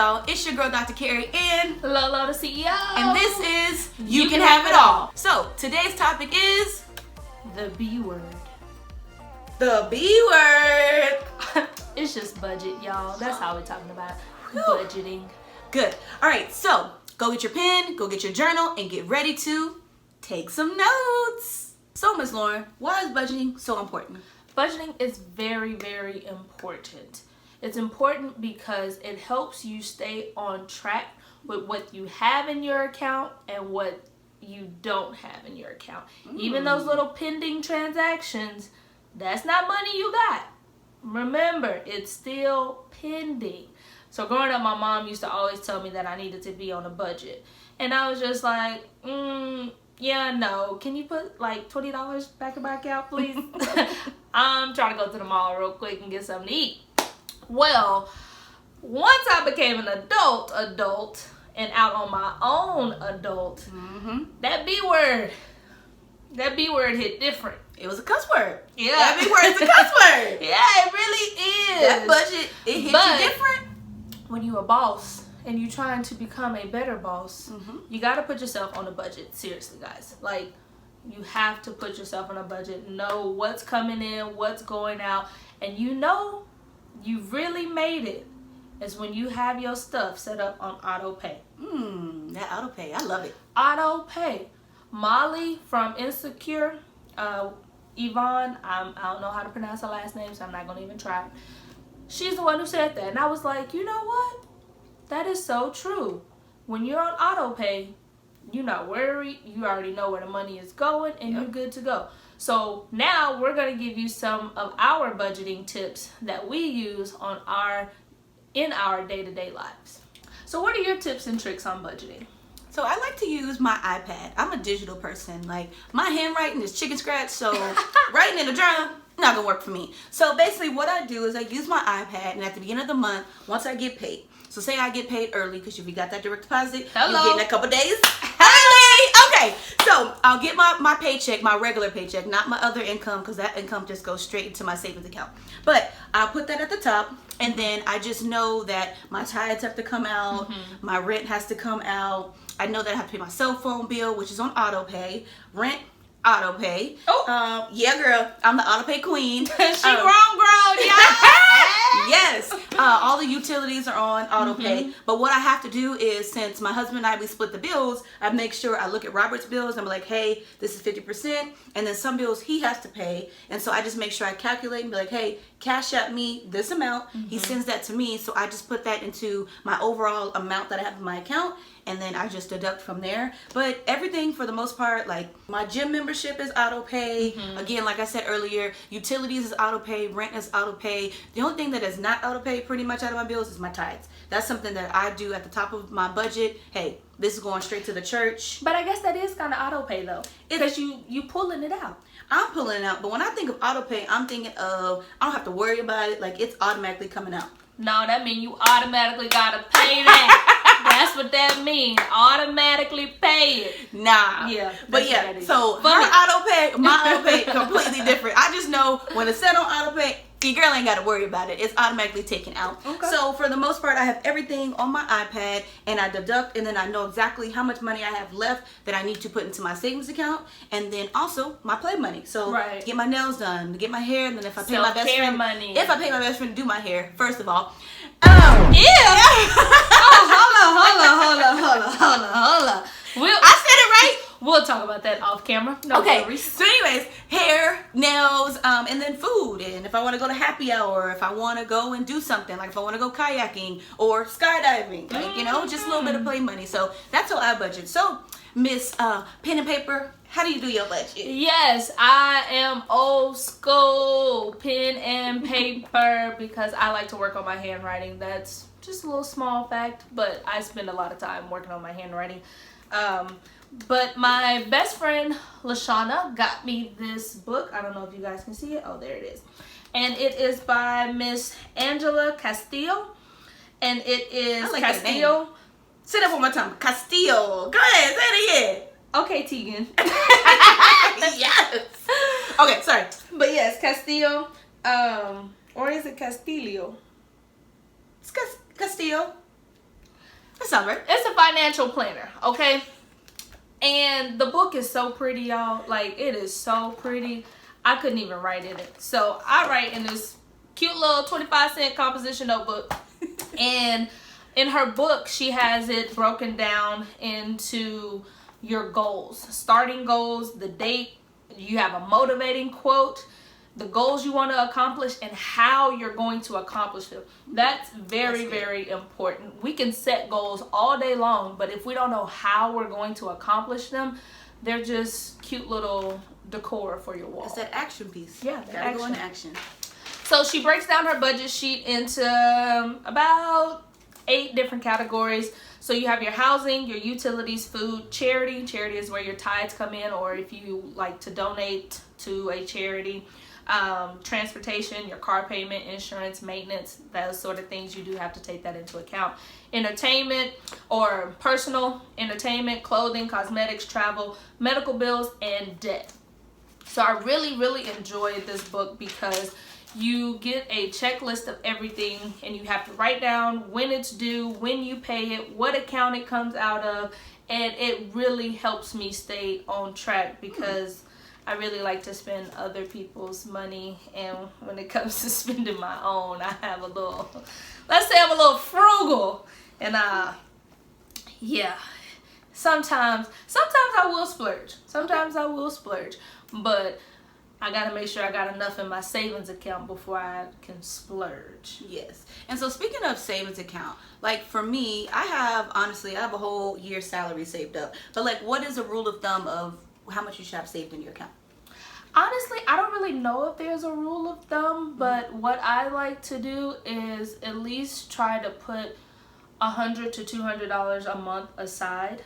y'all? It's your girl, Dr. Kerrie, and Lolo, the CEO. And this is You Can Have It All. So, today's topic is the B word. The B word. It's just budget, y'all. That's how we're talking about budgeting. Good. All right, so go get your pen, go get your journal, and get ready to take some notes. So, Ms. Lauren, why is budgeting so important? Budgeting is very, very important. It's important because it helps you stay on track with what you have in your account and what you don't have in your account. Even those little pending transactions, that's not money you got. Remember, it's still pending. So growing up, my mom used to always tell me that I needed to be on a budget. And I was just like, yeah, no. Can you put like $20 back in my account, please? I'm trying to go to the mall real quick and get something to eat. Well, once I became an adult and out on my own adult, that B word hit different. It was a cuss word. Yeah. That B word is a cuss word. Yeah, it really is. That budget, it hit you different. When you're a boss and you're trying to become a better boss, you got to put yourself on a budget. Seriously, guys. Like, you have to put yourself on a budget. Know what's coming in, what's going out. And you know you really made it is when you have your stuff set up on auto pay. That auto pay, I love it. Auto pay. Molly from Insecure, Yvonne, I don't know how to pronounce her last name, so I'm not going to even try. She's the one who said that. And I was like, you know what? That is so true. When you're on auto pay, you're not worried. You already know where the money is going, and you're good to go. So now we're going to give you some of our budgeting tips that we use in our day-to-day lives. So what are your tips and tricks on budgeting? So I like to use my iPad. I'm a digital person. Like, my handwriting is chicken scratch, so writing in a journal, not gonna work for me. So basically what I do is I use my iPad, and at the beginning of the month, once I get paid, so say I get paid early, because if you got that direct deposit, you get in a couple days early. Okay, so I'll get my paycheck, my regular paycheck, not my other income, because that income just goes straight into my savings account. But I'll put that at the top, and then I just know that my tithes have to come out, my rent has to come out. I know that I have to pay my cell phone bill, which is on auto pay. Rent, auto pay. Yeah, girl, I'm the auto pay queen. She grown, y'all. Yes, all the utilities are on auto pay. But what I have to do is, since my husband and I, we split the bills, I make sure I look at Robert's bills. I'm like, hey, this is 50%, and then some bills he has to pay. And so I just make sure I calculate and be like, hey, cash out me this amount. He sends that to me, so I just put that into my overall amount that I have in my account, and then I just deduct from there. But everything, for the most part, like my gym membership is auto pay. Again, like I said earlier, utilities is auto pay, rent is auto pay. The only thing that is not auto pay pretty much out of my bills is my tithes. That's something that I do at the top of my budget. Hey, this is going straight to the church. But I guess that is kind of auto pay though, because you pulling it out. I'm pulling it out, but when I think of auto pay, I'm thinking of I don't have to worry about it. Like, it's automatically coming out. No, that means you automatically gotta pay that. That's what that means. Automatically pay it. Nah. Yeah. But yeah, so her auto pay, my auto pay, completely different. I just know when it's set on auto pay, your girl ain't got to worry about it. It's automatically taken out. Okay. So for the most part, I have everything on my iPad, and I deduct, and then I know exactly how much money I have left that I need to put into my savings account, and then also my play money. So get my nails done, get my hair, and then if I pay my best friend, if I pay my best friend to do my hair, first of all, hold on. I said it right. We'll talk about that off camera. No worries. So anyways, hair, nails, and then food. And if I want to go to happy hour, if I want to go and do something, like if I want to go kayaking or skydiving, like, just a little bit of play money. So that's how I budget. So, Miss Pen and Paper, how do you do your budget? Yes, I am old school, pen and paper, because I like to work on my handwriting. That's just a little small fact, but I spend a lot of time working on my handwriting. But my best friend, Lashana, got me this book. I don't know if you guys can see it. Oh, there it is. And it is by Miss Angela Castillo. And it is Castillo. Say that one more time. Castillo. Go ahead, say it again. Okay, Tegan. Yes. Okay, sorry. But yes, Castillo. Or is it Castillo? It's Castillo. That sounds right. It's a financial planner, okay? And the book is so pretty, y'all. Like, it is so pretty. I couldn't even write in it. So I write in this cute little 25-cent composition notebook. And in her book, she has it broken down into your goals. Starting goals, the date, you have a motivating quote, the goals you want to accomplish, and how you're going to accomplish them. That's very, very important. We can set goals all day long, but if we don't know how we're going to accomplish them, they're just cute little decor for your wall. It's that action piece. Yeah, gotta go into action. So she breaks down her budget sheet into about 8 different categories. So you have your housing, your utilities, food, charity. Charity is where your tithes come in, or if you like to donate to a charity. Transportation, your car payment, insurance, maintenance, those sort of things, you do have to take that into account. Entertainment or personal entertainment, clothing, cosmetics, travel, medical bills, and debt. So I really, really enjoyed this book because you get a checklist of everything, and you have to write down when it's due, when you pay it, what account it comes out of, and it really helps me stay on track because I really like to spend other people's money, and when it comes to spending my own, I have a little, let's say I'm a little frugal, and yeah, sometimes I will splurge, but I gotta make sure I got enough in my savings account before I can splurge. Yes. And so speaking of savings account, like for me, I have a whole year's salary saved up, but like, what is a rule of thumb of how much you should have saved in your account? Honestly, I don't really know if there's a rule of thumb, but what I like to do is at least try to put $100 to $200 a month aside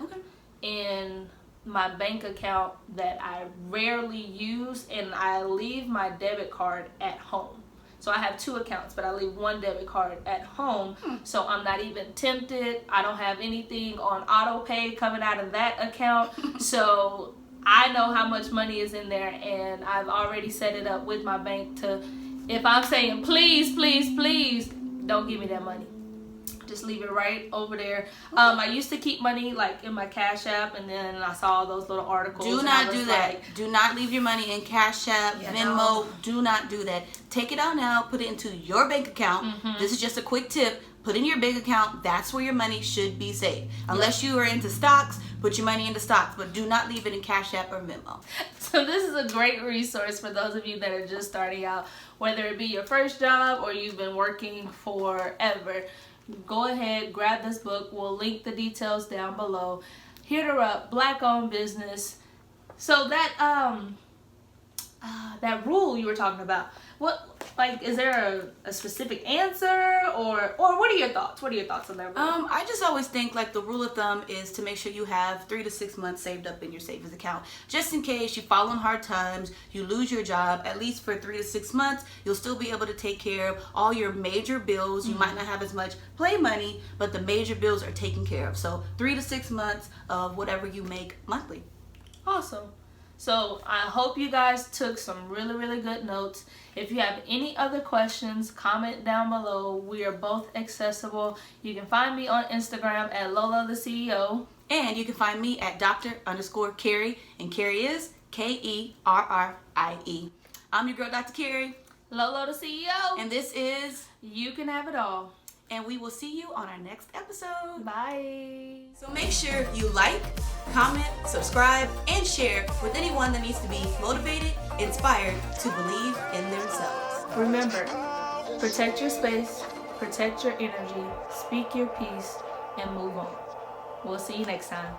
in my bank account that I rarely use, and I leave my debit card at home. So I have 2 accounts, but I leave one debit card at home, so I'm not even tempted. I don't have anything on auto pay coming out of that account, so I know how much money is in there, and I've already set it up with my bank to, if I'm saying please, please, please, don't give me that money. Just leave it right over there. I used to keep money like in my Cash App, and then I saw those little articles. Do not do that. Do not leave your money in Cash App, Venmo. Do not do that. Take it out now. Put it into your bank account. This is just a quick tip. Put in your bank account. That's where your money should be saved. Unless you are into stocks, put your money into stocks, but do not leave it in Cash App or Venmo. So this is a great resource for those of you that are just starting out, whether it be your first job or you've been working forever. Go ahead, grab this book. We'll link the details down below. Hit her up, Black-owned business. So that that rule you were talking about, is there a specific answer, or what are your thoughts? What are your thoughts on that rule? I just always think like the rule of thumb is to make sure you have 3 to 6 months saved up in your savings account, just in case you fall on hard times, you lose your job. At least for 3 to 6 months, you'll still be able to take care of all your major bills. You might not have as much play money, but the major bills are taken care of. So 3 to 6 months of whatever you make monthly. Awesome. So I hope you guys took some really, really good notes. If you have any other questions, comment down below. We are both accessible. You can find me on Instagram at Lolo the CEO. And you can find me at Dr._Kerrie, and Kerrie is Kerrie. I'm your girl, Dr. Kerrie. Lolo the CEO. And this is You Can Have It All. And we will see you on our next episode. Bye. So make sure you like, comment, subscribe, and share with anyone that needs to be motivated, inspired to believe in themselves. Remember, protect your space, protect your energy, speak your peace, and move on. We'll see you next time.